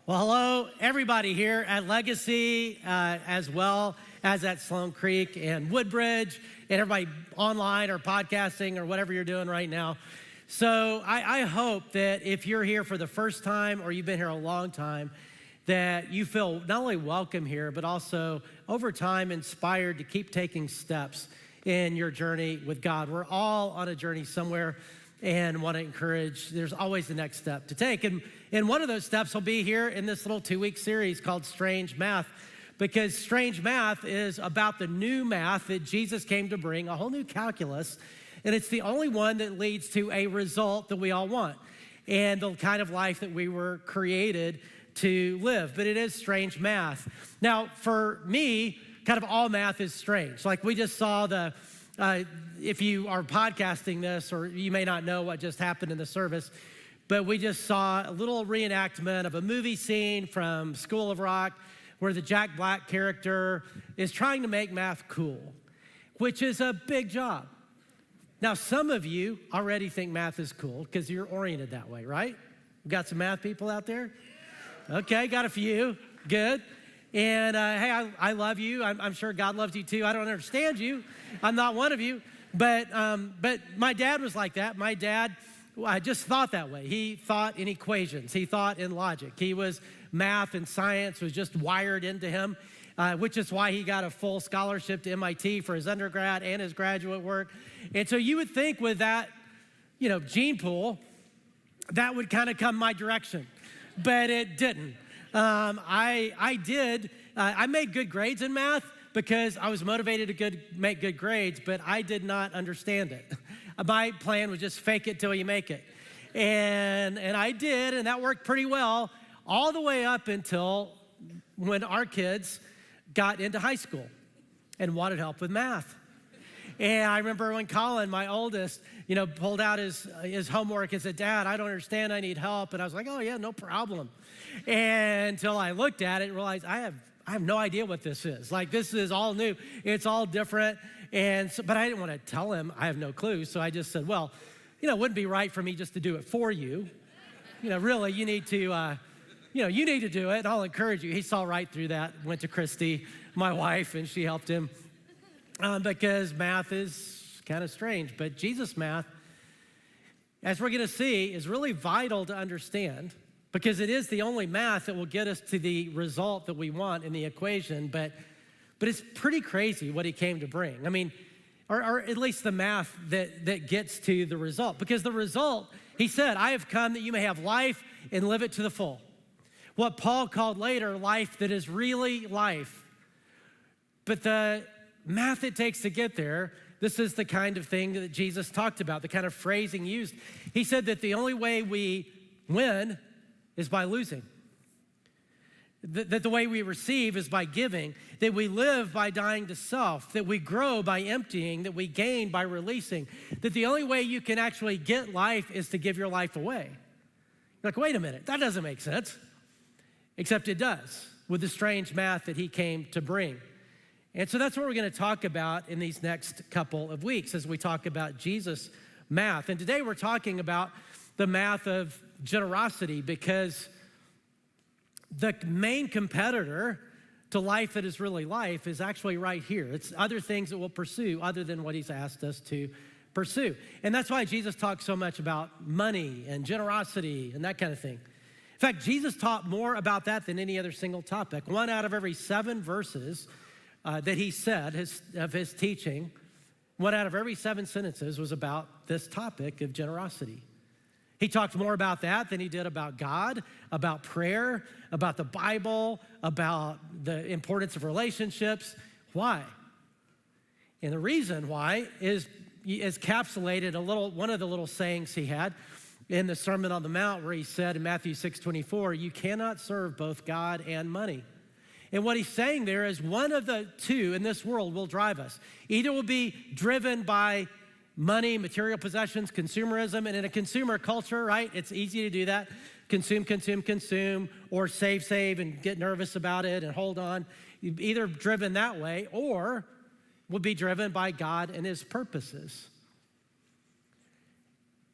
Well, hello, everybody here at Legacy, as well as at Sloan Creek and Woodbridge, and everybody online or podcasting or whatever you're doing right now. So I hope that if you're here for the first time or you've been here a long time, that you feel not only welcome here, but also over time inspired to keep taking steps in your journey with God. We're all on a journey somewhere and want to encourage, there's always the next step to take. And one of those steps will be here in this little 2-week series called Strange Math, because Strange Math is about the new math that Jesus came to bring, a whole new calculus, and it's the only one that leads to a result that we all want and the kind of life that we were created to live. But it is strange math. Now, for me, kind of all math is strange. Like we just saw if you are podcasting this, or you may not know what just happened in the service, but we just saw a little reenactment of a movie scene from School of Rock where the Jack Black character is trying to make math cool, which is a big job. Now, some of you already think math is cool because you're oriented that way, right? We got some math people out there? Okay, got a few. Good. And hey, I love you. I'm sure God loves you too. I don't understand you. I'm not one of you. But my dad was like that. My dad just thought that way. He thought in equations. He thought in logic. Math and science was just wired into him, which is why he got a full scholarship to MIT for his undergrad and his graduate work. And so you would think with that, gene pool, that would kind of come my direction. But it didn't. I made good grades in math because I was motivated to make good grades, but I did not understand it. My plan was just fake it till you make it. And I did, and that worked pretty well all the way up until when our kids got into high school and wanted help with math. And I remember when Colin, my oldest, pulled out his homework and said, "Dad, I don't understand, I need help." And I was like, "Oh yeah, no problem." And until I looked at it and realized I have no idea what this is. Like, this is all new. It's all different. And so, but I didn't want to tell him I have no clue. So I just said, well, it wouldn't be right for me just to do it for you. Really, you need to, you need to do it. And I'll encourage you. He saw right through that, went to Christy, my wife, and she helped him. Because math is kind of strange. But Jesus' math, as we're going to see, is really vital to understand because it is the only math that will get us to the result that we want in the equation. But it's pretty crazy what he came to bring. I mean, or at least the math that gets to the result. Because the result, he said, "I have come that you may have life and live it to the full." What Paul called later life that is really life. But the math it takes to get there, this is the kind of thing that Jesus talked about, the kind of phrasing used. He said that the only way we win is by losing. That the way we receive is by giving, that we live by dying to self, that we grow by emptying, that we gain by releasing, that the only way you can actually get life is to give your life away. You're like, wait a minute, that doesn't make sense. Except it does, with the strange math that he came to bring. And so that's what we're going to talk about in these next couple of weeks as we talk about Jesus' math. And today we're talking about the math of generosity because the main competitor to life that is really life is actually right here. It's other things that we'll pursue other than what he's asked us to pursue. And that's why Jesus talks so much about money and generosity and that kind of thing. In fact, Jesus taught more about that than any other single topic. 1 out of every 7 verses that he said of his teaching, 1 out of every 7 sentences was about this topic of generosity. He talked more about that than he did about God, about prayer, about the Bible, about the importance of relationships. Why? And the reason why is encapsulated one of the little sayings he had in the Sermon on the Mount where he said in Matthew 6:24, "You cannot serve both God and money." And what he's saying there is one of the two in this world will drive us. Either we'll be driven by money, material possessions, consumerism, and in a consumer culture, right, it's easy to do that. Consume, or save, and get nervous about it and hold on. You're either driven that way or we'll be driven by God and his purposes.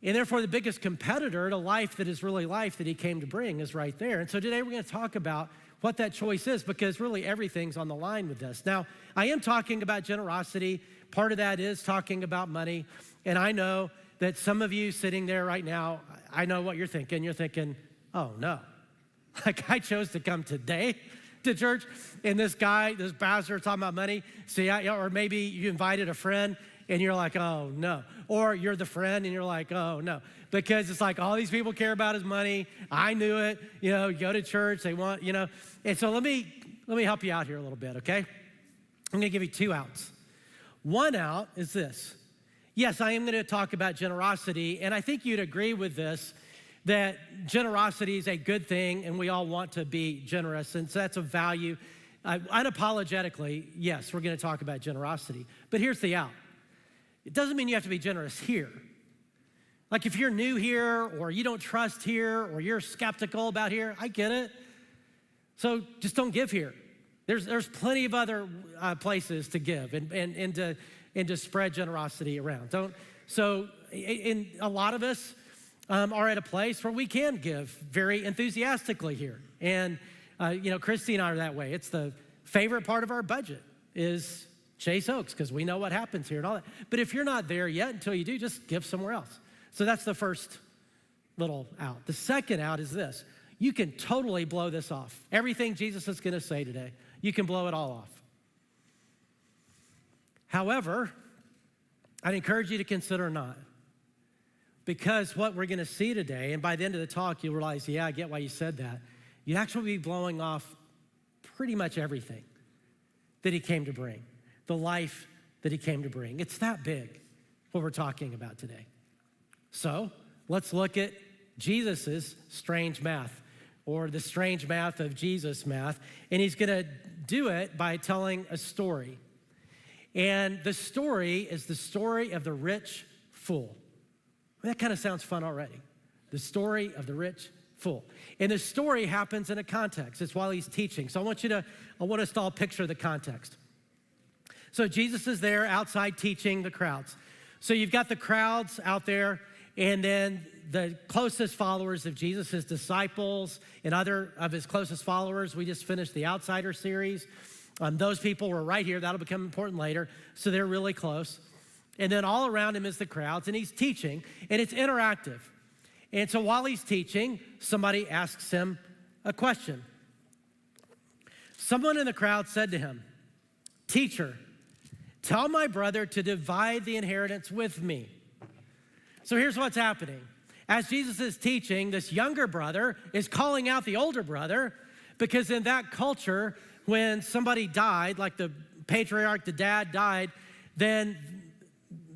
And therefore, the biggest competitor to life that is really life that he came to bring is right there. And so today we're going to talk about what that choice is, because really everything's on the line with this. Now, I am talking about generosity. Part of that is talking about money. And I know that some of you sitting there right now, I know what you're thinking. You're thinking, oh no, like I chose to come today to church, and this pastor talking about money. See, or maybe you invited a friend and you're like, oh no. Or you're the friend and you're like, oh no. Because it's like all these people care about is money. I knew it. You go to church, they want, And so let me help you out here a little bit, okay? I'm gonna give you 2 outs. One out is this. Yes, I am gonna talk about generosity, and I think you'd agree with this, that generosity is a good thing and we all want to be generous, and so that's a value. Unapologetically, yes, we're gonna talk about generosity, but here's the out. It doesn't mean you have to be generous here. Like if you're new here or you don't trust here or you're skeptical about here, I get it. So just don't give here. There's plenty of other places to give and to spread generosity around. In a lot of us are at a place where we can give very enthusiastically here. And Christy and I are that way. It's the favorite part of our budget is Chase Oaks, because we know what happens here and all that. But if you're not there yet, until you do, just give somewhere else. So that's the first little out. The second out is this. You can totally blow this off. Everything Jesus is gonna say today, you can blow it all off. However, I'd encourage you to consider not. Because what we're gonna see today, and by the end of the talk, you'll realize, yeah, I get why you said that. You'd actually be blowing off pretty much everything that he came to bring, the life that he came to bring. It's that big, what we're talking about today. So let's look at Jesus's strange math, or the strange math of Jesus math. And he's gonna do it by telling a story. And the story is the story of the rich fool. That kind of sounds fun already. The story of the rich fool. And the story happens in a context. It's while he's teaching. So I want us to all picture the context. So Jesus is there outside teaching the crowds. So you've got the crowds out there, and then the closest followers of Jesus, his disciples, and other of his closest followers. We just finished the Outsider series. Those people were right here. That'll become important later. So they're really close. And then all around him is the crowds, and he's teaching, and it's interactive. And so while he's teaching, somebody asks him a question. Someone in the crowd said to him, "Teacher, tell my brother to divide the inheritance with me." So here's what's happening. As Jesus is teaching, this younger brother is calling out the older brother, because in that culture, when somebody died, like the patriarch, the dad died, then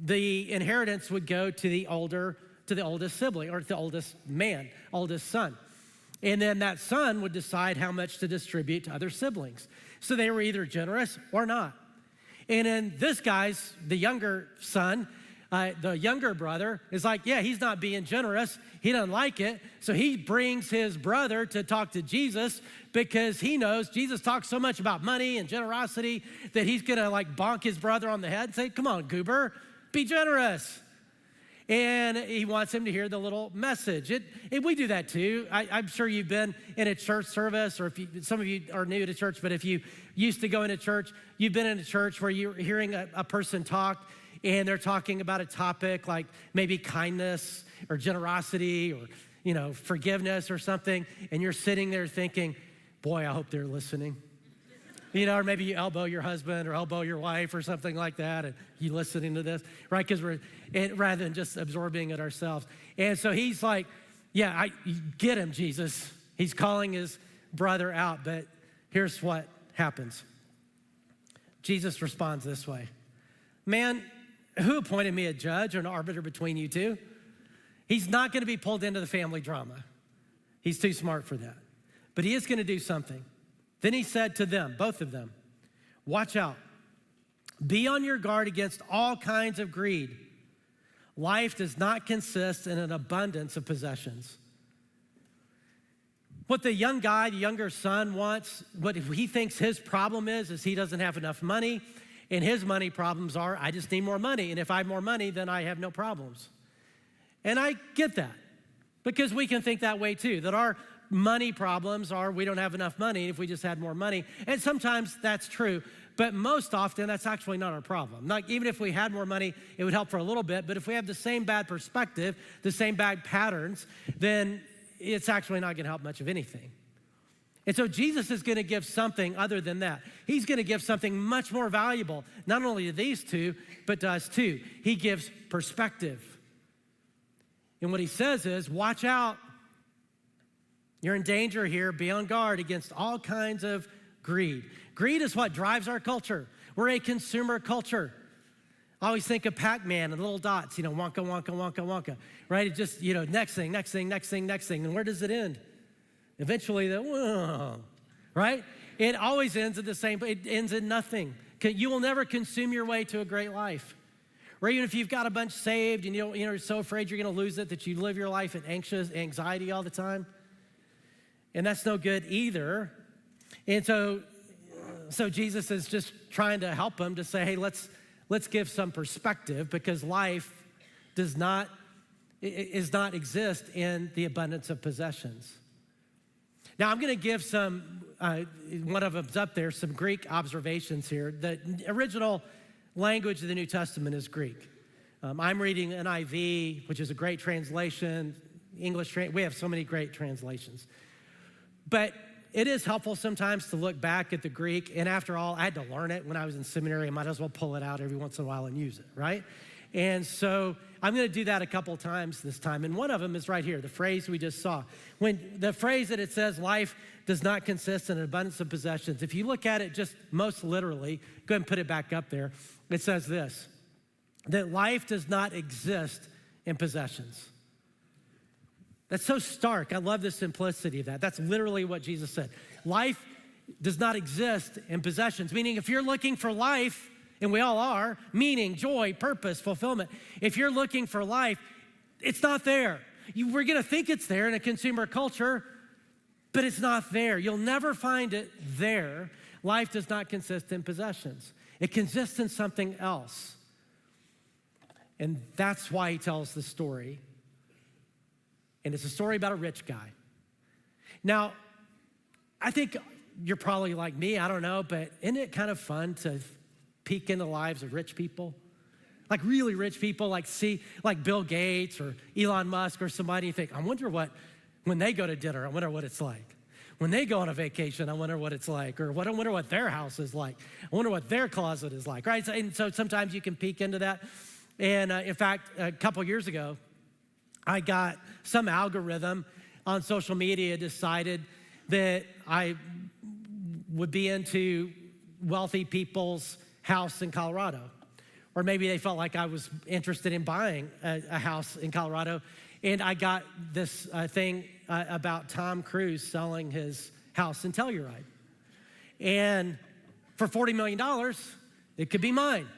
the inheritance would go to the oldest sibling, or to the oldest man, oldest son. And then that son would decide how much to distribute to other siblings. So they were either generous or not. And in this guy's, the younger son, the younger brother is like, yeah, he's not being generous. He doesn't like it. So he brings his brother to talk to Jesus, because he knows Jesus talks so much about money and generosity that he's gonna like bonk his brother on the head and say, come on, goober, be generous. And he wants him to hear the little message. And we do that too. I'm sure you've been in a church service, or some of you are new to church, but if you used to go into church, you've been in a church where you're hearing a person talk, and they're talking about a topic like maybe kindness or generosity or forgiveness or something, and you're sitting there thinking, boy, I hope they're listening. Or maybe you elbow your husband or elbow your wife or something like that, and you listening to this, right? Because rather than just absorbing it ourselves. And so he's like, yeah, get him, Jesus. He's calling his brother out, but here's what happens. Jesus responds this way. Man, who appointed me a judge or an arbiter between you two? He's not gonna be pulled into the family drama. He's too smart for that. But he is gonna do something. Then he said to them, both of them, watch out. Be on your guard against all kinds of greed. Life does not consist in an abundance of possessions. What the young guy, the younger son wants, what he thinks his problem is he doesn't have enough money, and his money problems are, I just need more money, and if I have more money, then I have no problems. And I get that because we can think that way too, that our money problems are we don't have enough money if we just had more money. And sometimes that's true, but most often that's actually not our problem. Like even if we had more money, it would help for a little bit, but if we have the same bad perspective, the same bad patterns, then it's actually not gonna help much of anything. And so Jesus is gonna give something other than that. He's gonna give something much more valuable, not only to these two, but to us too. He gives perspective. And what he says is, watch out. You're in danger here. Be on guard against all kinds of greed. Greed is what drives our culture. We're a consumer culture. I always think of Pac-Man and little dots, wonka, wonka, wonka, wonka, right? It just, next thing, next thing, next thing, next thing. And where does it end? Eventually, right? It always ends at the same, it ends in nothing. You will never consume your way to a great life. Or even if you've got a bunch saved and you're so afraid you're gonna lose it that you live your life in anxiety all the time. And that's no good either. And so Jesus is just trying to help them to say, hey, let's give some perspective because life does not exist in the abundance of possessions. Now I'm gonna give some, one of them's up there, some Greek observations here. The original language of the New Testament is Greek. I'm reading NIV, which is a great translation. We have so many great translations. But it is helpful sometimes to look back at the Greek. And after all, I had to learn it when I was in seminary. I might as well pull it out every once in a while and use it, right? And so I'm gonna do that a couple times this time. And one of them is right here, the phrase we just saw. When the phrase that it says, life does not consist in an abundance of possessions. If you look at it just most literally, go ahead and put it back up there. It says this, that life does not exist in possessions. That's so stark. I love the simplicity of that. That's literally what Jesus said. Life does not exist in possessions, meaning if you're looking for life, and we all are, meaning, joy, purpose, fulfillment. If you're looking for life, it's not there. We're gonna think it's there in a consumer culture, but it's not there. You'll never find it there. Life does not consist in possessions. It consists in something else. And that's why he tells the story. And it's a story about a rich guy. Now, I think you're probably like me, I don't know, but isn't it kind of fun to peek into the lives of rich people? Like really rich people, like Bill Gates or Elon Musk or somebody, you think, I wonder when they go to dinner, I wonder what it's like. When they go on a vacation, I wonder what it's like. Or I wonder what their house is like. I wonder what their closet is like, right? And so sometimes you can peek into that. And in fact, a couple years ago, I got some algorithm on social media decided that I would be into wealthy people's house in Colorado. Or maybe they felt like I was interested in buying a house in Colorado. And I got this thing about Tom Cruise selling his house in Telluride. And for $40 million, it could be mine.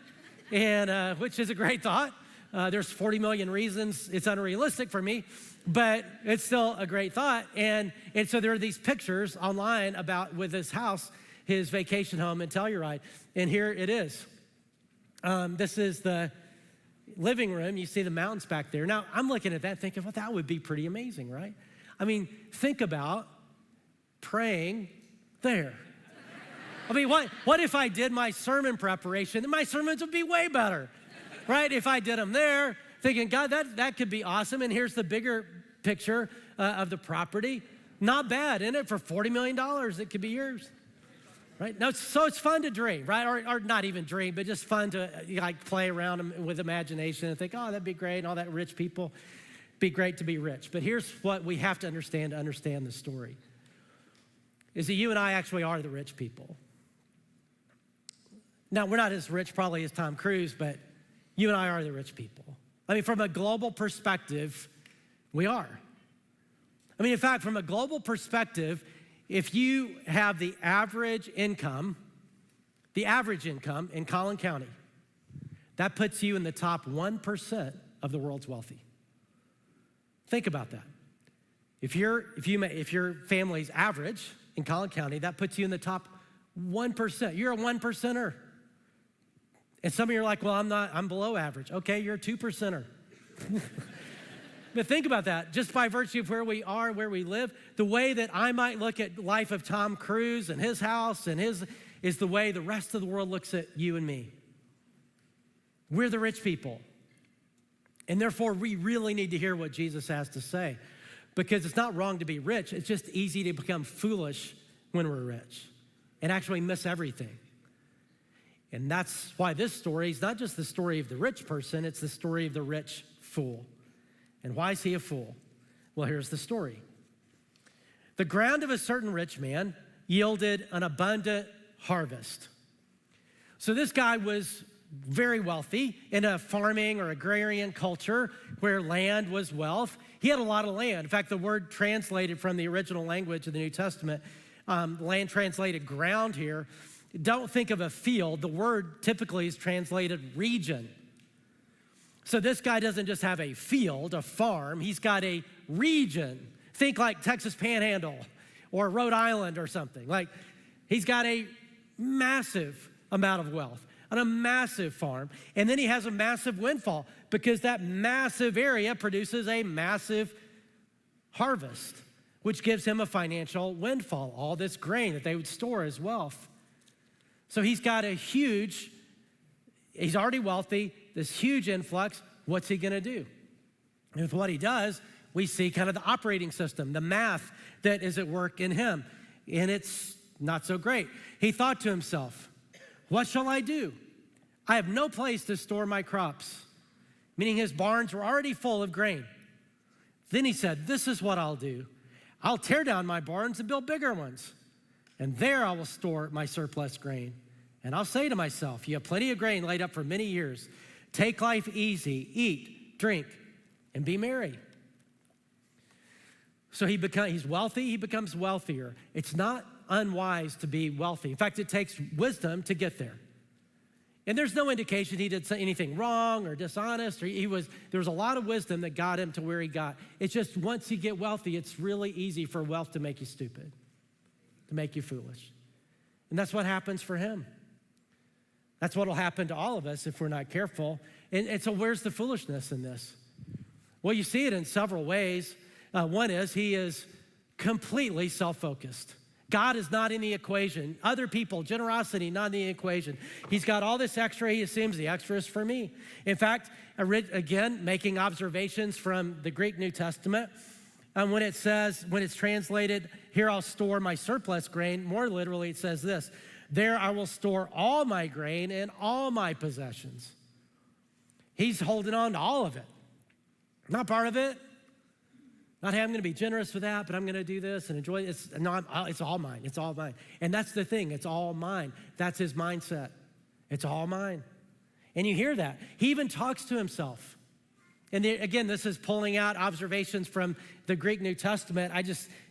And which is a great thought. There's 40 million reasons it's unrealistic for me, but it's still a great thought. And so there are these pictures online with this house, his vacation home in Telluride. And here it is. This is the living room. You see the mountains back there. Now, I'm looking at that thinking, well, that would be pretty amazing, right? I mean, think about praying there. I mean, what if I did my sermon preparation? Then my sermons would be way better, right? If I did them there, thinking, God, that could be awesome. And here's the bigger picture of the property. Not bad, isn't it? For $40 million, it could be yours, right? Now, so it's fun to dream, right? Or not even dream, but just fun to like play around with imagination and think, oh, that'd be great. And all that rich people, be great to be rich. But here's what we have to understand the story, is that you and I actually are the rich people. Now, we're not as rich probably as Tom Cruise, but you and I are the rich people. I mean, from a global perspective, we are. I mean, in fact, from a global perspective, if you have the average income in Collin County, that puts you in the top 1% of the world's wealthy. Think about that. If your family's average in Collin County, that puts you in the top 1%. You're a 1%er. And some of you are like, well, I'm below average. Okay, you're a 2%er. but think about that. Just by virtue of where we are, where we live, the way that I might look at the life of Tom Cruise and his house and his is the way the rest of the world looks at you and me. We're the rich people. And therefore, we really need to hear what Jesus has to say, because it's not wrong to be rich. It's just easy to become foolish when we're rich and actually miss everything. And that's why this story is not just the story of the rich person, it's the story of the rich fool. And why is he a fool? Well, here's the story. The ground of a certain rich man yielded an abundant harvest. So this guy was very wealthy in a farming or agrarian culture where land was wealth. He had a lot of land. In fact, the word translated from the original language of the New Testament, land translated ground here, don't think of a field. The word typically is translated region. So this guy doesn't just have a field, a farm, he's got a region. Think like Texas Panhandle or Rhode Island or something. Like, he's got a massive amount of wealth on a massive farm, and then he has a massive windfall because that massive area produces a massive harvest, which gives him a financial windfall, all this grain that they would store as wealth. So he's got he's already wealthy, this huge influx. What's he gonna do? And with what he does, we see kind of the operating system, the math that is at work in him, and it's not so great. He thought to himself, what shall I do? I have no place to store my crops, meaning his barns were already full of grain. Then he said, this is what I'll do. I'll tear down my barns and build bigger ones, and there I will store my surplus grain. And I'll say to myself, you have plenty of grain laid up for many years. Take life easy, eat, drink, and be merry. So he's wealthy, he becomes wealthier. It's not unwise to be wealthy. In fact, it takes wisdom to get there. And there's no indication he did anything wrong or dishonest. There was a lot of wisdom that got him to where he got. It's just once you get wealthy, it's really easy for wealth to make you stupid, to make you foolish. And that's what happens for him. That's what will happen to all of us if we're not careful. And so where's the foolishness in this? Well, you see it in several ways. One is he is completely self-focused. God is not in the equation. Other people, generosity, not in the equation. He's got all this extra. He assumes the extra is for me. In fact, again, making observations from the Greek New Testament, when it's translated, here I'll store my surplus grain, more literally it says this, there I will store all my grain and all my possessions. He's holding on to all of it. Not part of it. Not, hey, I'm gonna be generous with that, but I'm gonna do this and enjoy it. It's all mine, it's all mine. And that's the thing, it's all mine. That's his mindset. It's all mine. And you hear that. He even talks to himself. And again, this is pulling out observations from the Greek New Testament.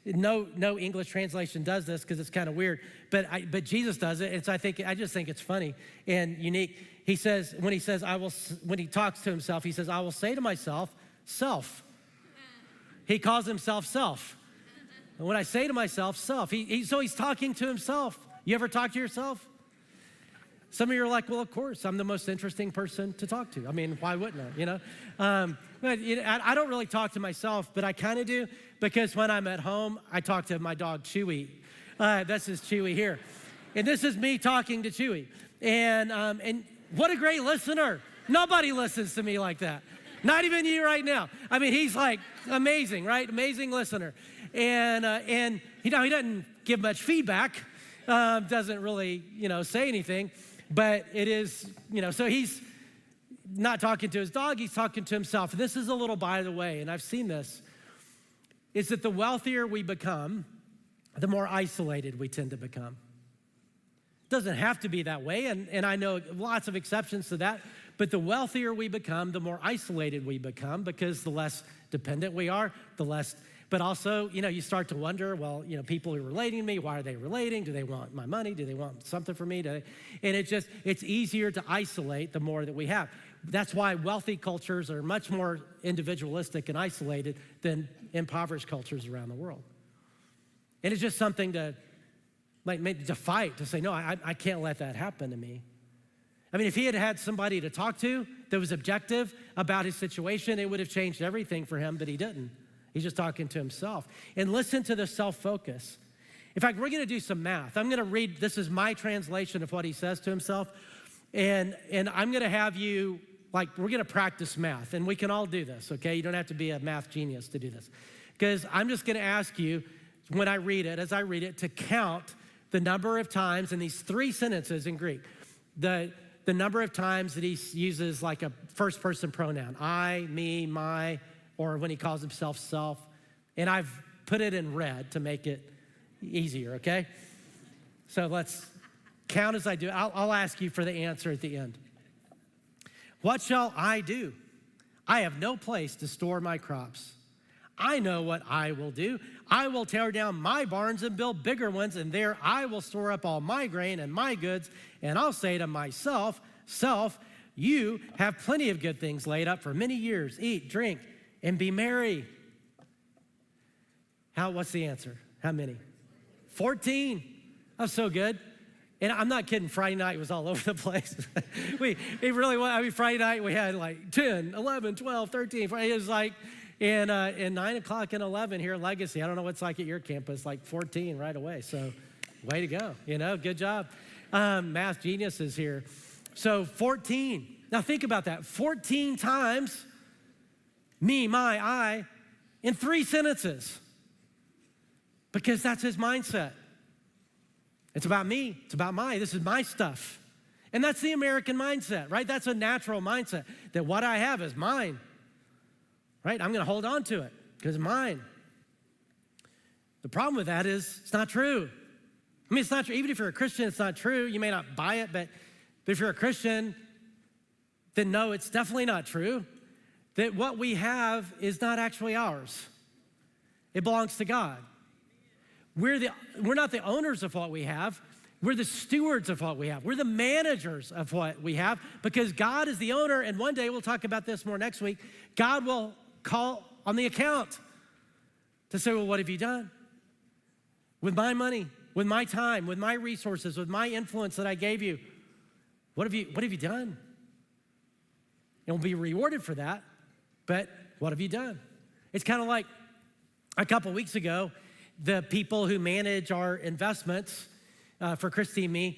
No English translation does this because it's kind of weird, but Jesus does it. I just think it's funny and unique. He says, when he talks to himself, he says, I will say to myself, self. He calls himself self. And when I say to myself, self, so he's talking to himself. You ever talk to yourself? Some of you are like, well, of course, I'm the most interesting person to talk to. I mean, why wouldn't I, you know? I don't really talk to myself, but I kind of do because when I'm at home, I talk to my dog, Chewy. This is Chewy here. And this is me talking to Chewy. And what a great listener. Nobody listens to me like that. Not even you right now. I mean, he's like amazing, right? Amazing listener. And he doesn't give much feedback, doesn't really, say anything, but it is, so he's not talking to his dog, he's talking to himself. This is a little by the way, and I've seen this, is that the wealthier we become, the more isolated we tend to become. Doesn't have to be that way, and I know lots of exceptions to that, but the wealthier we become, the more isolated we become because the less dependent we are, but also, you start to wonder, well, people are relating to me, why are they relating? Do they want my money? Do they want something from me? And it's easier to isolate the more that we have. That's why wealthy cultures are much more individualistic and isolated than impoverished cultures around the world. And it's just something to fight, to say, no, I can't let that happen to me. I mean, if he had had somebody to talk to that was objective about his situation, it would have changed everything for him, but he didn't. He's just talking to himself. And listen to the self-focus. In fact, we're gonna do some math. I'm gonna read, this is my translation of what he says to himself, and I'm gonna have you, we're gonna practice math, and we can all do this, okay? You don't have to be a math genius to do this. Because I'm just gonna ask you, when I read it, as I read it, to count the number of times in these 3 sentences in Greek, the number of times that he uses like a first person pronoun, I, me, my, or when he calls himself self. And I've put it in red to make it easier, okay? So let's count as I do. I'll ask you for the answer at the end. What shall I do? I have no place to store my crops. I know what I will do. I will tear down my barns and build bigger ones, and there I will store up all my grain and my goods, and I'll say to myself, self, you have plenty of good things laid up for many years. Eat, drink, and be merry. What's the answer? How many? 14. That's so good. And I'm not kidding, Friday night was all over the place. It really was. I mean, Friday night we had like 10, 11, 12, 13. It was like, and 9 o'clock and 11 here at Legacy. I don't know what it's like at your campus, like 14 right away. So way to go, good job. Math geniuses here. So 14. Now think about that. 14 times me, my, I in 3 sentences. Because that's his mindset. It's about me. It's about this is my stuff. And that's the American mindset, right? That's a natural mindset that what I have is mine. Right? I'm going to hold on to it because it's mine. The problem with that is it's not true. I mean, it's not true. Even if you're a Christian, it's not true. You may not buy it, but if you're a Christian, then no, it's definitely not true. That what we have is not actually ours. It belongs to God. We're not the owners of what we have. We're the stewards of what we have. We're the managers of what we have because God is the owner, and one day, we'll talk about this more next week, God will call on the account to say, well, what have you done with my money, with my time, with my resources, with my influence that I gave you? What have you done? And we'll be rewarded for that, but what have you done? It's kind of like a couple weeks ago, the people who manage our investments for Christy and me,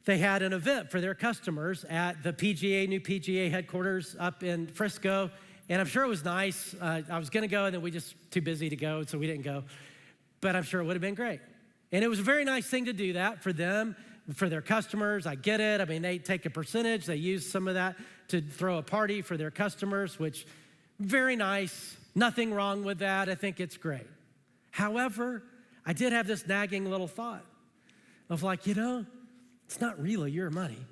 they had an event for their customers at the new PGA headquarters up in Frisco. And I'm sure it was nice. I was gonna go and then we just too busy to go, so we didn't go. But I'm sure it would have been great. And it was a very nice thing to do that for them, for their customers. I get it. I mean, they take a percentage. They use some of that to throw a party for their customers, which very nice. Nothing wrong with that. I think it's great. However, I did have this nagging little thought of like, it's not really your money.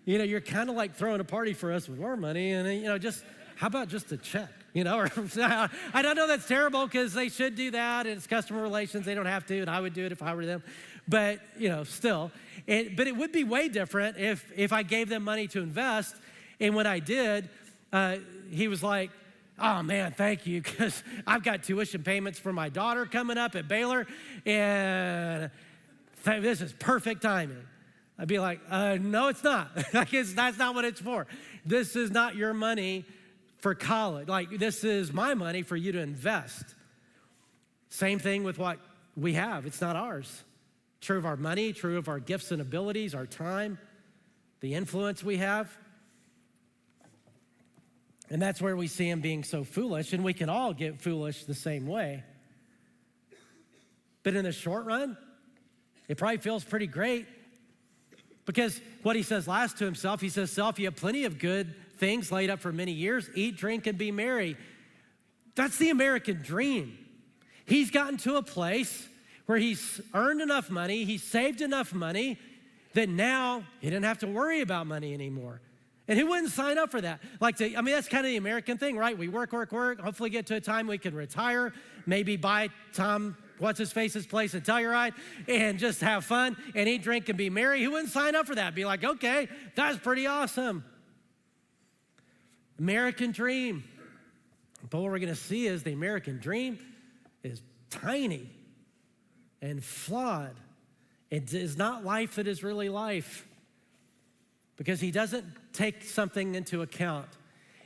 You're kind of like throwing a party for us with our money and, just, how about just a check, Or, I don't know that's terrible because they should do that and it's customer relations. They don't have to, and I would do it if I were them. But, still. But it would be way different if I gave them money to invest. And when I did, he was like, oh man, thank you, because I've got tuition payments for my daughter coming up at Baylor, and this is perfect timing. I'd be like, no, it's not. That's not what it's for. This is not your money for college. This is my money for you to invest. Same thing with what we have. It's not ours. True of our money, true of our gifts and abilities, our time, the influence we have. And that's where we see him being so foolish, and we can all get foolish the same way. But in the short run, it probably feels pretty great because what he says last to himself, he says, self, you have plenty of good things laid up for many years. Eat, drink, and be merry. That's the American dream. He's gotten to a place where he's earned enough money, he's saved enough money that now he didn't have to worry about money anymore. And who wouldn't sign up for that? That's kind of the American thing, right? We work, hopefully get to a time we can retire, maybe buy Tom, what's-his-face's place in Telluride, and just have fun and eat, drink, and be merry. Who wouldn't sign up for that? Be like, okay, that's pretty awesome. American dream. But what we're gonna see is the American dream is tiny and flawed. It is not life that is really life. because he doesn't take something into account.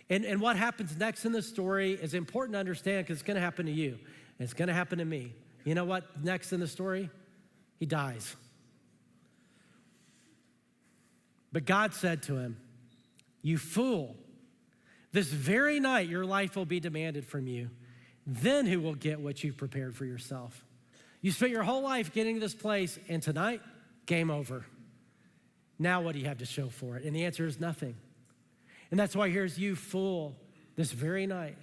And what happens next in the story is important to understand because it's going to happen to you. And it's going to happen to me. You know what next in the story? He dies. But God said to him, "You fool, this very night your life will be demanded from you. Then who will get what you've prepared for yourself? You spent your whole life getting to this place, and tonight, game over. Now what do you have to show for it?" And the answer is nothing. And that's why here's "you fool," this very night.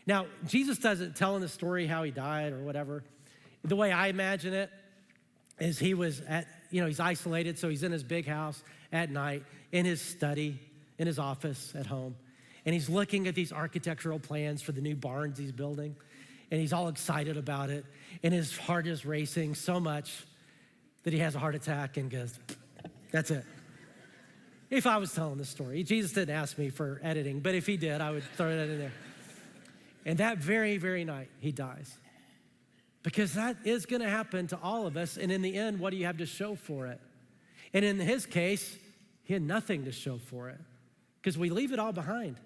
Now, Jesus doesn't tell in the story how he died or whatever. The way I imagine it is he was he's isolated, so he's in his big house at night, in his study, in his office at home. And he's looking at these architectural plans for the new barns he's building. And he's all excited about it. And his heart is racing so much that he has a heart attack and goes, that's it. If I was telling this story, Jesus didn't ask me for editing, but if he did, I would throw that in there. And that very, very night, he dies. Because that is gonna happen to all of us. And in the end, what do you have to show for it? And in his case, he had nothing to show for it because we leave it all behind.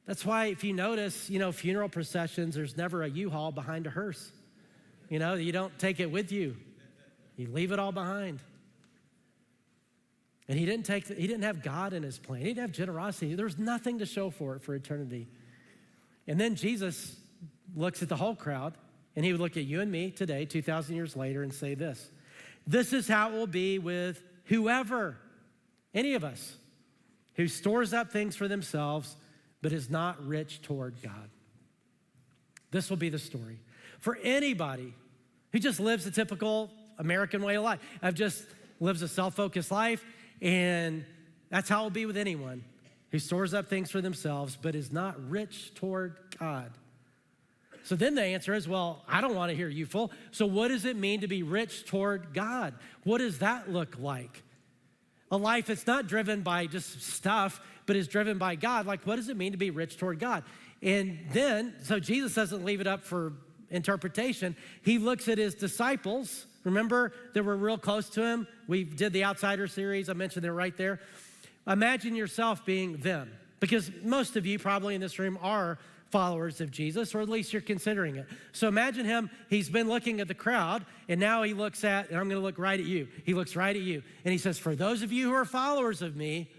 That's why if you notice, funeral processions, there's never a U-Haul behind a hearse. You don't take it with you. You leave it all behind. And he didn't have God in his plan. He didn't have generosity. There's nothing to show for it for eternity. And then Jesus looks at the whole crowd, and he would look at you and me today, 2,000 years later, and say this: this is how it will be with whoever, any of us, who stores up things for themselves, but is not rich toward God. This will be the story for anybody who just lives a typical American way of life, just lives a self-focused life, and that's how it will be with anyone who stores up things for themselves, but is not rich toward God. So then the answer is, well, I don't want to hear "you fool." So what does it mean to be rich toward God? What does that look like? A life that's not driven by just stuff, but is driven by God. Like, what does it mean to be rich toward God? And then, so Jesus doesn't leave it up for interpretation. He looks at his disciples. Remember, they were real close to him. We did the Outsider series. I mentioned it right there. Imagine yourself being them, because most of you probably in this room are followers of Jesus, or at least you're considering it. So imagine him, he's been looking at the crowd, and now he looks at, and I'm gonna look right at you. He looks right at you, and he says, for those of you who are followers of me,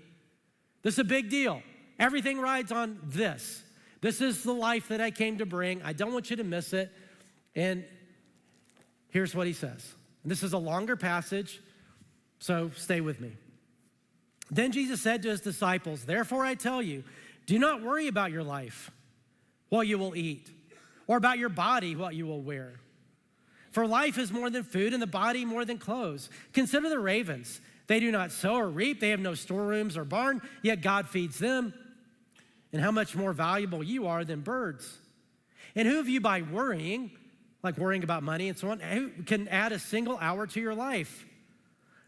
this is a big deal. Everything rides on this. This is the life that I came to bring. I don't want you to miss it. And here's what he says. And this is a longer passage, so stay with me. Then Jesus said to his disciples, "Therefore I tell you, do not worry about your life, what you will eat, or about your body, what you will wear. For life is more than food, and the body more than clothes. Consider the ravens. They do not sow or reap. They have no storerooms or barn, yet God feeds them. And how much more valuable you are than birds. And who of you by worrying, like worrying about money and so on, who can add a single hour to your life?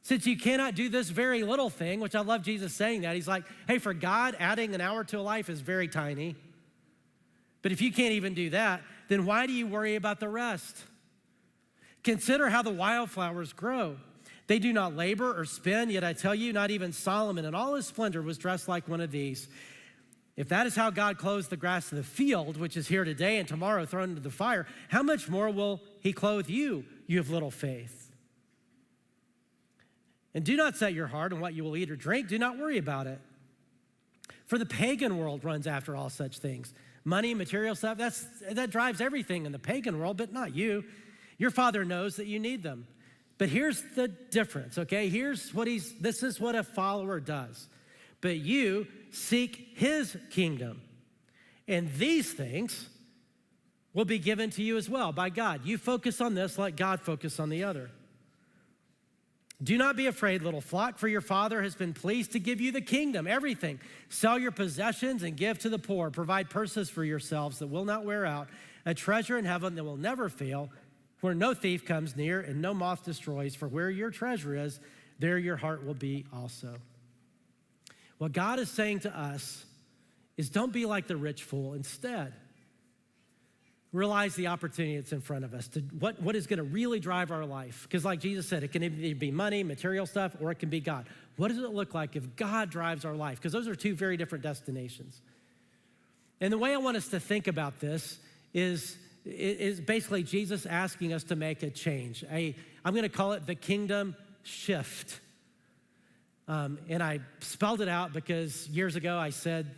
Since you cannot do this very little thing," which I love Jesus saying that. He's like, hey, for God, adding an hour to a life is very tiny. But if you can't even do that, then why do you worry about the rest? Consider how the wildflowers grow. They do not labor or spin, yet I tell you, not even Solomon in all his splendor was dressed like one of these. If that is how God clothes the grass of the field, which is here today and tomorrow thrown into the fire, how much more will he clothe you, you of little faith? And do not set your heart on what you will eat or drink. Do not worry about it. For the pagan world runs after all such things. Money, material stuff, that drives everything in the pagan world, but not you. Your Father knows that you need them. But here's the difference, okay? This is what a follower does. But you seek his kingdom. And these things will be given to you as well by God. You focus on this, let God focus on the other. Do not be afraid, little flock, for your Father has been pleased to give you the kingdom, everything. Sell your possessions and give to the poor. Provide purses for yourselves that will not wear out, a treasure in heaven that will never fail, where no thief comes near and no moth destroys. For where your treasure is, there your heart will be also. What God is saying to us is don't be like the rich fool. Instead, realize the opportunity that's in front of us, to what is gonna really drive our life. Because like Jesus said, it can either be money, material stuff, or it can be God. What does it look like if God drives our life? Because those are two very different destinations. And the way I want us to think about this is basically Jesus asking us to make a change. I'm gonna call it the kingdom shift. And I spelled it out because years ago I said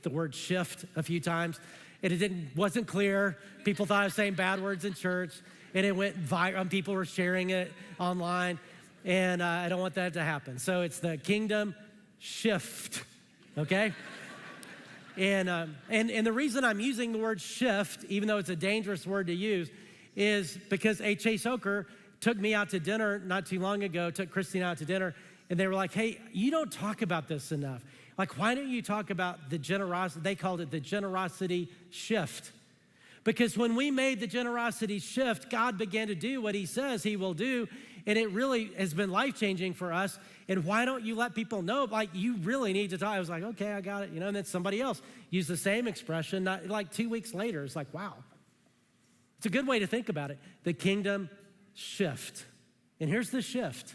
the word shift a few times, and it wasn't clear. People thought I was saying bad words in church, and it went viral. People were sharing it online, and I don't want that to happen. So it's the kingdom shift, okay? And the reason I'm using the word shift, even though it's a dangerous word to use, is because Chase Oker took me out to dinner not too long ago, took Christine out to dinner, and they were like, hey, you don't talk about this enough. Like, why don't you talk about the generosity? They called it the generosity shift. Because when we made the generosity shift, God began to do what he says he will do, and it really has been life-changing for us. And why don't you let people know, like, you really need to talk? I was like, okay, I got it, and then somebody else used the same expression, like 2 weeks later. It's like, wow. It's a good way to think about it, the kingdom shift. And here's the shift.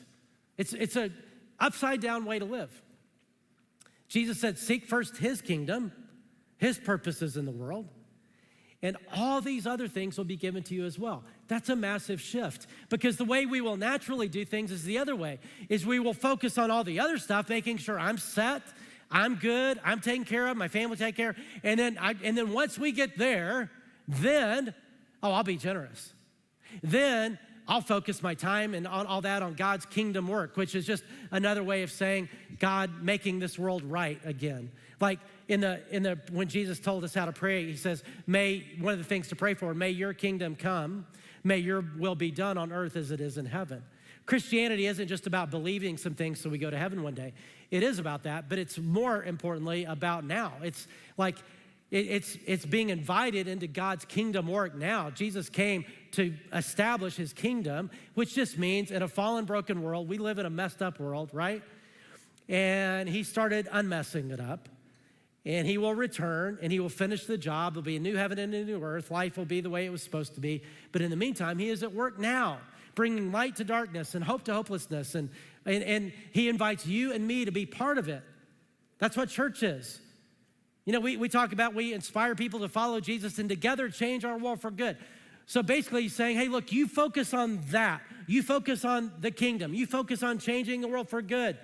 It's a upside-down way to live. Jesus said, seek first his kingdom, his purposes in the world, and all these other things will be given to you as well. That's a massive shift, because the way we will naturally do things is the other way, is we will focus on all the other stuff, making sure I'm set, I'm good, I'm taken care of, my family taken care of, and then once we get there, then, I'll be generous. Then I'll focus my time and all that on God's kingdom work, which is just another way of saying God making this world right again. Like when Jesus told us how to pray, he says, one of the things to pray for, may your kingdom come, may your will be done on earth as it is in heaven. Christianity isn't just about believing some things so we go to heaven one day. It is about that, but it's more importantly about now. It's like, it's being invited into God's kingdom work now. Jesus came to establish his kingdom, which just means in a fallen, broken world, we live in a messed up world, right? And he started unmessing it up. And he will return, and he will finish the job. There'll be a new heaven and a new earth. Life will be the way it was supposed to be. But in the meantime, he is at work now, bringing light to darkness and hope to hopelessness. And he invites you and me to be part of it. That's what church is. We talk about, we inspire people to follow Jesus and together change our world for good. So basically he's saying, hey, look, you focus on that. You focus on the kingdom. You focus on changing the world for good.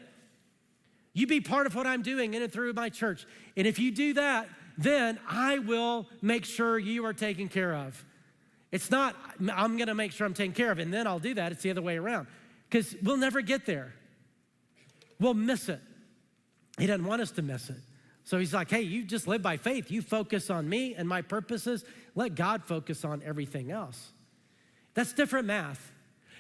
You be part of what I'm doing in and through my church. And if you do that, then I will make sure you are taken care of. It's not, I'm gonna make sure I'm taken care of, and then I'll do that. It's the other way around. Because we'll never get there. We'll miss it. He doesn't want us to miss it. So he's like, hey, you just live by faith. You focus on me and my purposes. Let God focus on everything else. That's different math.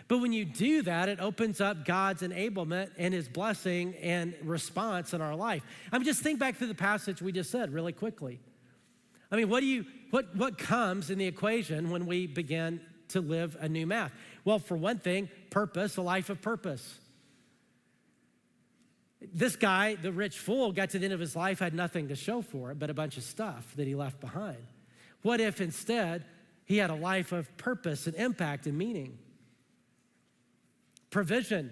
But when you do that, it opens up God's enablement and his blessing and response in our life. Just think back to the passage we just said really quickly. What comes in the equation when we begin to live a new math? Well, for one thing, purpose, a life of purpose. This guy, the rich fool, got to the end of his life, had nothing to show for it but a bunch of stuff that he left behind. What if instead he had a life of purpose and impact and meaning? Provision.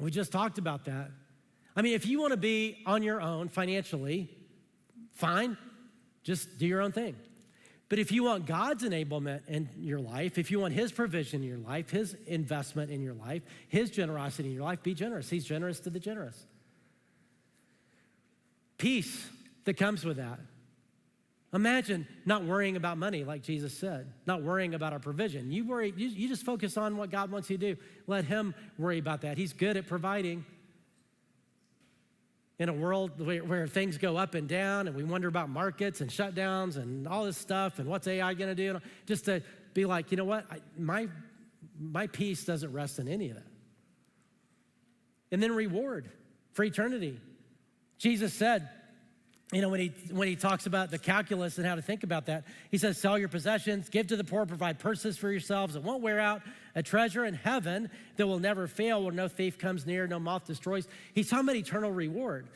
We just talked about that. If you want to be on your own financially, fine, just do your own thing. But if you want God's enablement in your life, if you want his provision in your life, his investment in your life, his generosity in your life, be generous. He's generous to the generous. Peace that comes with that. Imagine not worrying about money, like Jesus said, not worrying about our provision. You just focus on what God wants you to do. Let him worry about that. He's good at providing. In a world where things go up and down and we wonder about markets and shutdowns and all this stuff and what's AI gonna do, just to be like, you know what, my peace doesn't rest in any of that. And then reward for eternity. Jesus said, when he talks about the calculus and how to think about that, he says, sell your possessions, give to the poor, provide purses for yourselves that won't wear out, a treasure in heaven that will never fail, where no thief comes near, no moth destroys. He's talking about eternal reward.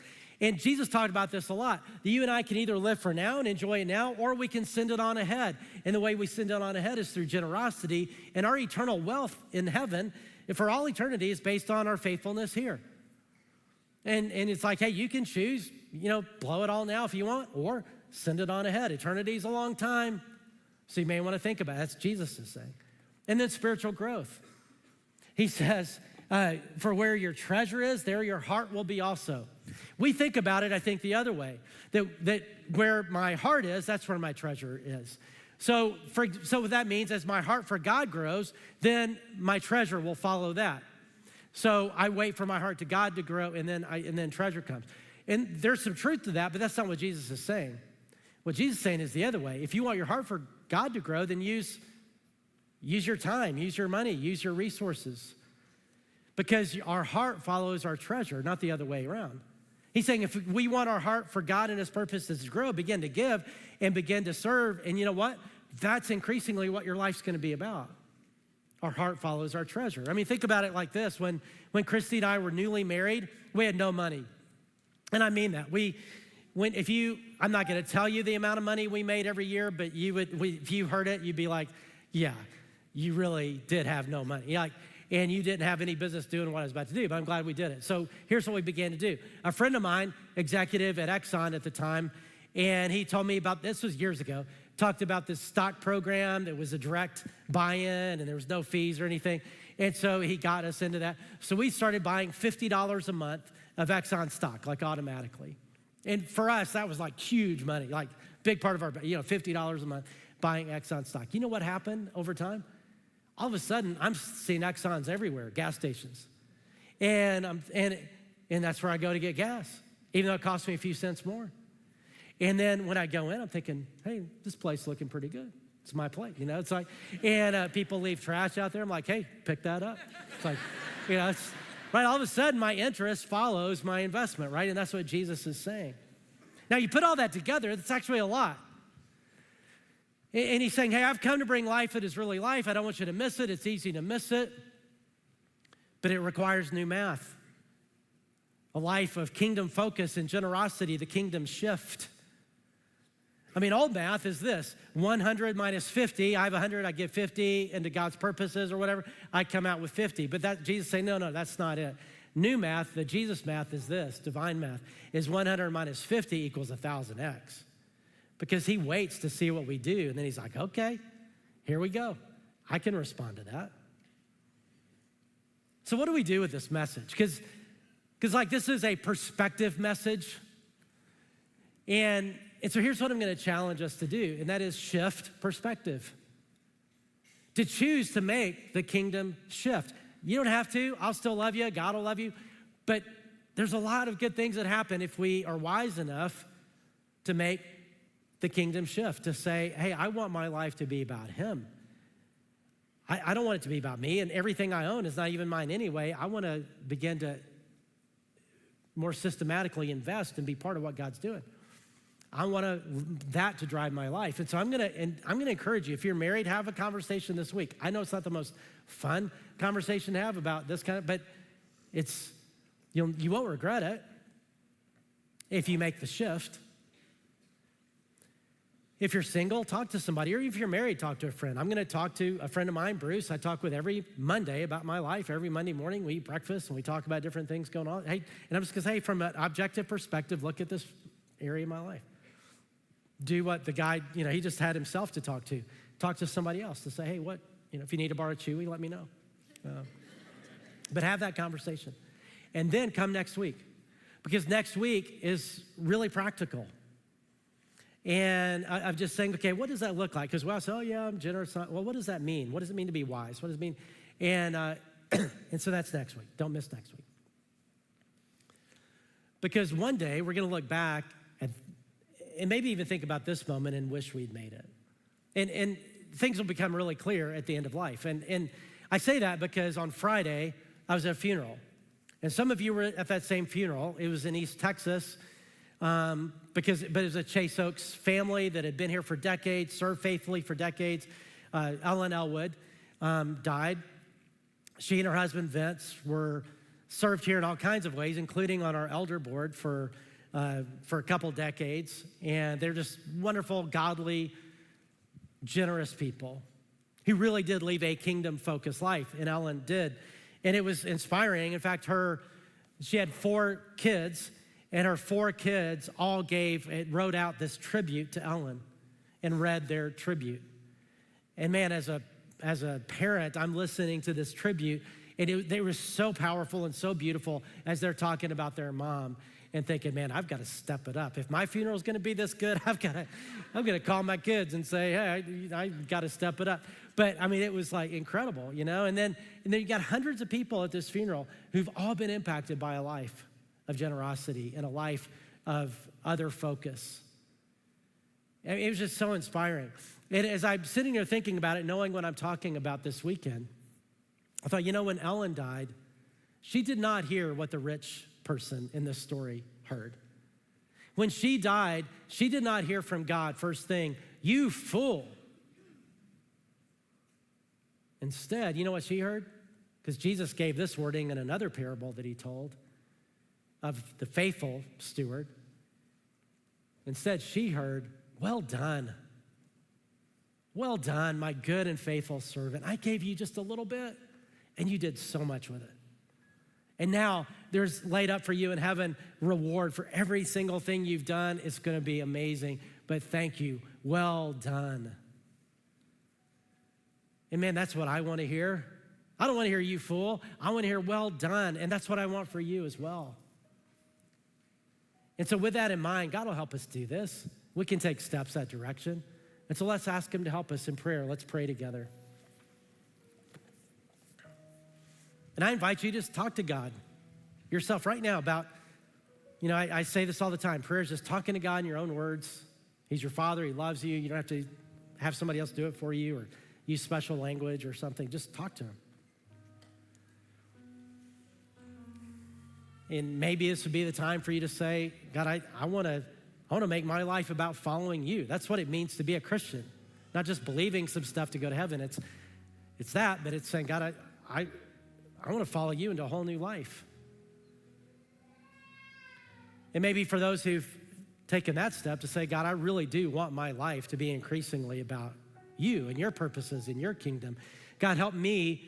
And Jesus talked about this a lot. That you and I can either live for now and enjoy it now, or we can send it on ahead. And the way we send it on ahead is through generosity. And our eternal wealth in heaven, for all eternity, is based on our faithfulness here. And it's like, hey, you can choose, blow it all now if you want, or send it on ahead. Eternity's a long time, so you may want to think about it. That's Jesus is saying. And then spiritual growth. He says, for where your treasure is, there your heart will be also. We think about it, I think, the other way, that where my heart is, that's where my treasure is. So what that means, as my heart for God grows, then my treasure will follow that. So I wait for my heart to God to grow, and then treasure comes. And there's some truth to that, but that's not what Jesus is saying. What Jesus is saying is the other way. If you want your heart for God to grow, then use your time, use your money, use your resources. Because our heart follows our treasure, not the other way around. He's saying if we want our heart for God and his purposes to grow, begin to give and begin to serve. And you know what? That's increasingly what your life's going to be about. Our heart follows our treasure. I mean, think about it like this. When Christy and I were newly married, we had no money. And I mean that. I'm not going to tell you the amount of money we made every year, but if you heard it, you'd be like, yeah, you really did have no money. And you didn't have any business doing what I was about to do, but I'm glad we did it. So here's what we began to do. A friend of mine, executive at Exxon at the time, and he told me about, this was years ago, talked about this stock program that was a direct buy-in and there was no fees or anything. And so he got us into that. So we started buying $50 a month of Exxon stock, like automatically. And for us, that was like huge money, like big part of our, $50 a month buying Exxon stock. You know what happened over time? All of a sudden, I'm seeing Exxons everywhere, gas stations. And that's where I go to get gas, even though it costs me a few cents more. And then when I go in, I'm thinking, hey, this place is looking pretty good. It's my plate, It's like, and people leave trash out there. I'm like, hey, pick that up. It's like, it's, right, all of a sudden, my interest follows my investment, right? And that's what Jesus is saying. Now, you put all that together, that's actually a lot. And he's saying, hey, I've come to bring life that is really life. I don't want you to miss it. It's easy to miss it, but it requires new math. A life of kingdom focus and generosity, the kingdom shift. I mean, old math is this: 100 minus 50. I have 100, I give 50 into God's purposes or whatever. I come out with 50. But that Jesus say, no, that's not it. New math, the Jesus math is this, divine math, is 100 minus 50 equals 1,000x. Because he waits to see what we do. And then he's like, okay, here we go. I can respond to that. So what do we do with this message? Because this is a perspective message. And so here's what I'm going to challenge us to do, and that is shift perspective. To choose to make the kingdom shift. You don't have to. I'll still love you. God will love you. But there's a lot of good things that happen if we are wise enough to make the kingdom shift, to say, hey, I want my life to be about him. I don't want it to be about me, and everything I own is not even mine anyway. I want to begin to more systematically invest and be part of what God's doing. I want that to drive my life. And so I'm gonna encourage you, if you're married, have a conversation this week. I know it's not the most fun conversation to have about this kind of, but you won't regret it if you make the shift. If you're single, talk to somebody, or if you're married, talk to a friend. I'm gonna talk to a friend of mine, Bruce. I talk with every Monday about my life. Every Monday morning, we eat breakfast and we talk about different things going on. Hey, and I'm just gonna say, from an objective perspective, look at this area of my life. Do what the guy, he just had himself to talk to. Talk to somebody else to say, hey, if you need to borrow Chewy, let me know. But have that conversation. And then come next week, because next week is really practical. And I'm just saying, okay, what does that look like? Because say, oh yeah, I'm generous. Well, what does that mean? What does it mean to be wise? What does it mean? And and so that's next week. Don't miss next week. Because one day we're gonna look back and maybe even think about this moment and wish we'd made it. And things will become really clear at the end of life. And I say that because on Friday, I was at a funeral. And some of you were at that same funeral. It was in East Texas, but it was a Chase Oaks family that had been here for decades, served faithfully for decades. Ellen Elwood died. She and her husband, Vince, were served here in all kinds of ways, including on our elder board for for a couple decades, and they're just wonderful, godly, generous people. He really did leave a kingdom-focused life, and Ellen did. And it was inspiring. In fact, she had 4 kids, and her 4 kids all wrote out this tribute to Ellen and read their tribute. And man, as a parent, I'm listening to this tribute, and they were so powerful and so beautiful as they're talking about their mom and thinking, man, I've got to step it up. If my funeral is going to be this good, I'm going to call my kids and say, hey, I've got to step it up. But I mean, it was like incredible, you know? And then you got hundreds of people at this funeral who've all been impacted by a life of generosity and a life of other focus. I mean, it was just so inspiring. And as I'm sitting here thinking about it, knowing what I'm talking about this weekend, I thought, when Ellen died, she did not hear what the rich person in this story heard. When she died, she did not hear from God first thing, you fool. Instead, you know what she heard? Because Jesus gave this wording in another parable that he told of the faithful steward. Instead, she heard, well done. Well done, my good and faithful servant. I gave you just a little bit, and you did so much with it. And now there's laid up for you in heaven reward for every single thing you've done. It's going to be amazing, but thank you. Well done. And man, that's what I want to hear. I don't want to hear you fool. I want to hear well done, and that's what I want for you as well. And so with that in mind, God will help us do this. We can take steps that direction. And so let's ask him to help us in prayer. Let's pray together. And I invite you to just talk to God yourself right now about, I say this all the time. Prayer is just talking to God in your own words. He's your Father. He loves you. You don't have to have somebody else do it for you or use special language or something. Just talk to him. And maybe this would be the time for you to say, God, I want to make my life about following you. That's what it means to be a Christian. Not just believing some stuff to go to heaven. It's that, but it's saying, God, I want to follow you into a whole new life. And maybe for those who've taken that step to say, God, I really do want my life to be increasingly about you and your purposes in your kingdom. God, help me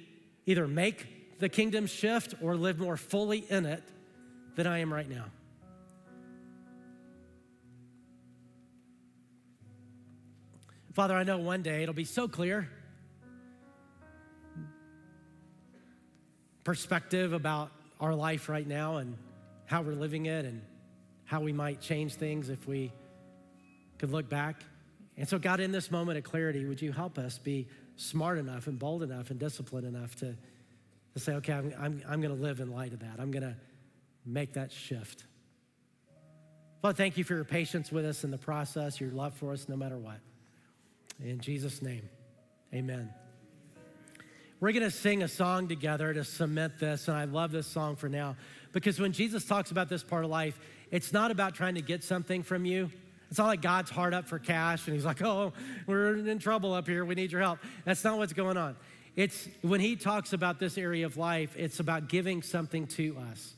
either make the kingdom shift or live more fully in it than I am right now. Father, I know one day it'll be so clear. Perspective about our life right now and how we're living it and how we might change things if we could look back. And so God, in this moment of clarity, would you help us be smart enough and bold enough and disciplined enough to say, okay, I'm going to live in light of that. I'm going to make that shift. Father, thank you for your patience with us in the process, your love for us no matter what. In Jesus' name, amen. We're going to sing a song together to cement this, and I love this song for now, because when Jesus talks about this part of life, it's not about trying to get something from you. It's not like God's hard up for cash, and he's like, oh, we're in trouble up here. We need your help. That's not what's going on. It's when he talks about this area of life, it's about giving something to us.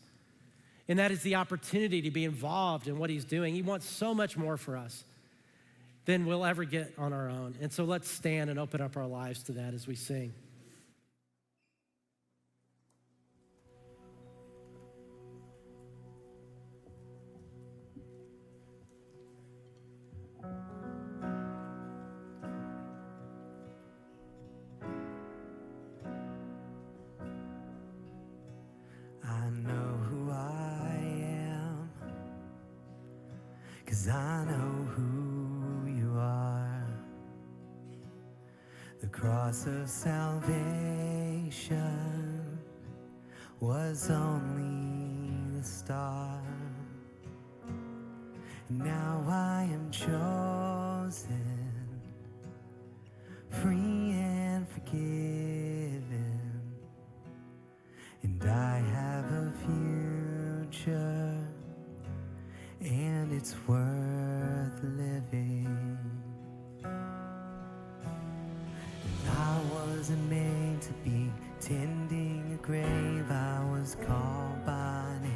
And that is the opportunity to be involved in what he's doing. He wants so much more for us than we'll ever get on our own. And so let's stand and open up our lives to that as we sing. I know who I am, 'cause I know who you are. The cross of salvation was only the start. Now I am chosen, free and forgiven, and I have a future, and it's worth living. I wasn't made to be tending a grave. I was called by name,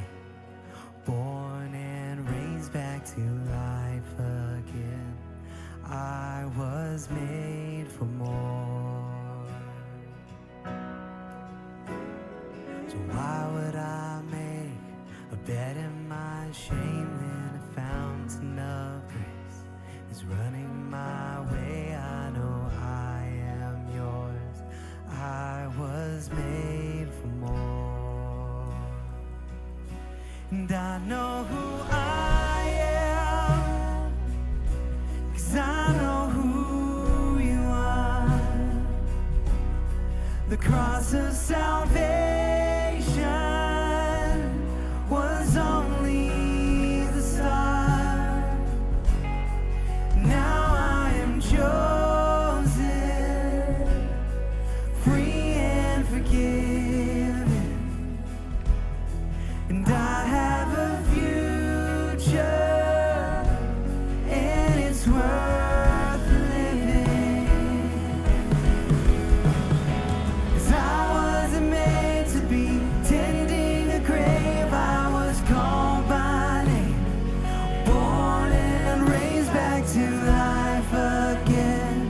born and raised back to life again. I was made for more. So why would I make a bed in my shame when a fountain of grace is running my way? I know I am yours. I was made for more. And I know who I am, 'cause I know who you are. The cross of salvation was only the start. Now I am chosen, free and forgiven, and I have a future, and it's worth living. 'Cause I wasn't made to be tending a grave. I was called by name, born and raised back to life again.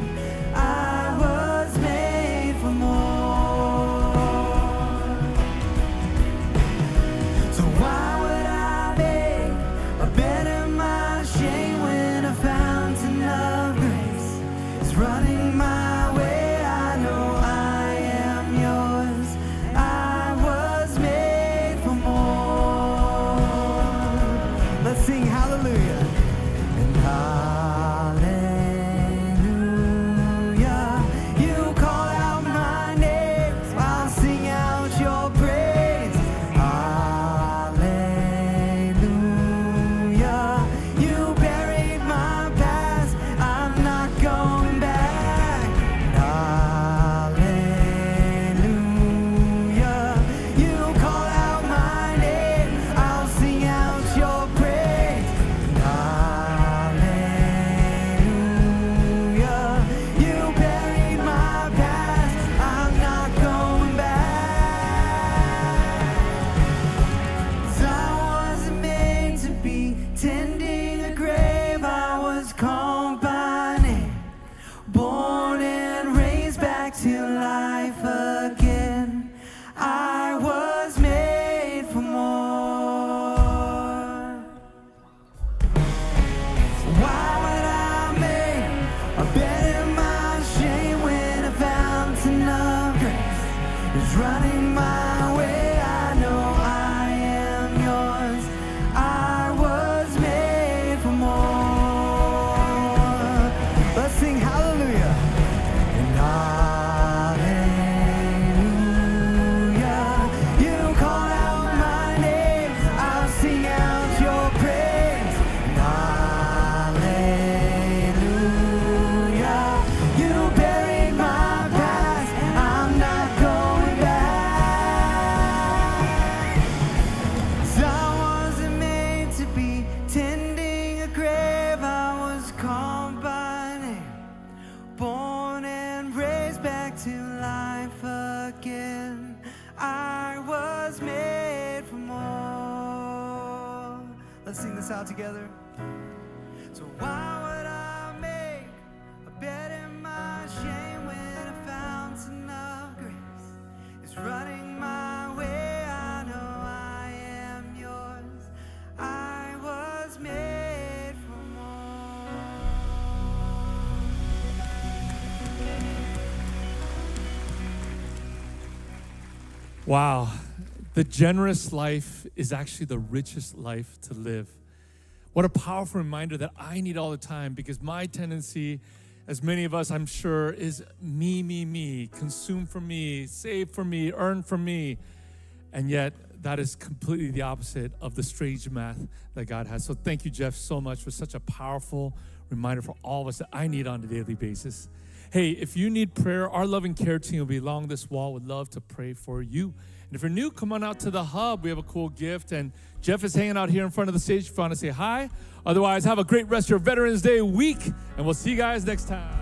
I was made for more. So why would I make a bed in my shame when a fountain of grace is running my way? I know I am yours. I was made for more. Let's sing hallelujah. And hallelujah. You call out my name, I'll sing out your praise. Hallelujah. You buried my past, I'm not going back. Hallelujah. You call out my name, I'll sing out your praise. Hallelujah. You buried my past, I'm not going back. 'Cause I wasn't made to be tending a grave. I was called by name, born and raised back to life again. I was made for more. Why would I make a bed in my shame when a fountain of grace is running my way? I know I am yours. I was made for more. Let's sing hallelujah. And hallelujah. You call out my name, I'll sing out your praise. And hallelujah. You buried my past, I'm not going back. 'Cause I wasn't made to be tending a grave. I was called by name, born and raised back to life again. I was made for more. Let's sing this out together. So why would I make a bed in my shame when a fountain of grace is running my way? I know I am yours. I was made for more. Wow. The generous life is actually the richest life to live. What a powerful reminder that I need all the time, because my tendency, as many of us I'm sure, is me, consume for me, save for me, earn for me. And yet that is completely the opposite of the strange math that God has. So thank you, Jeff, so much for such a powerful reminder for all of us that I need on a daily basis. Hey, if you need prayer, our love and care team will be along this wall. Would love to pray for you. And if you're new, come on out to the hub. We have a cool gift. And Jeff is hanging out here in front of the stage if you want to say hi. Otherwise, have a great rest of your Veterans Day week. And we'll see you guys next time.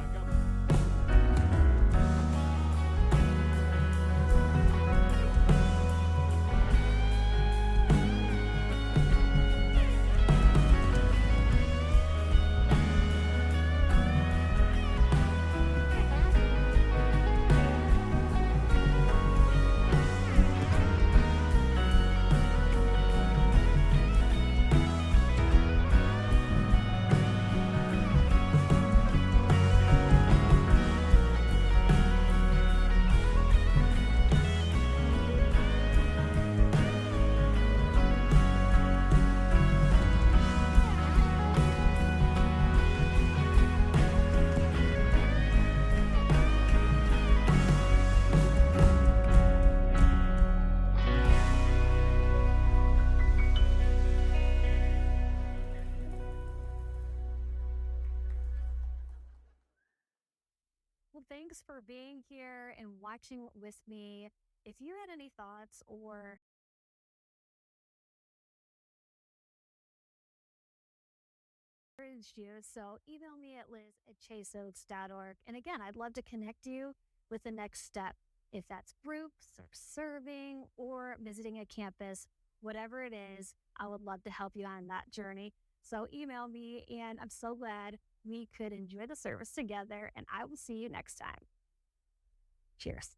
Well, thanks for being here and watching with me. If you had any thoughts or encouraged you, so email me at liz@chaseoaks.org. And again, I'd love to connect you with the next step. If that's groups or serving or visiting a campus, whatever it is, I would love to help you on that journey. So email me, and I'm so glad we could enjoy the service together. And I will see you next time. Cheers.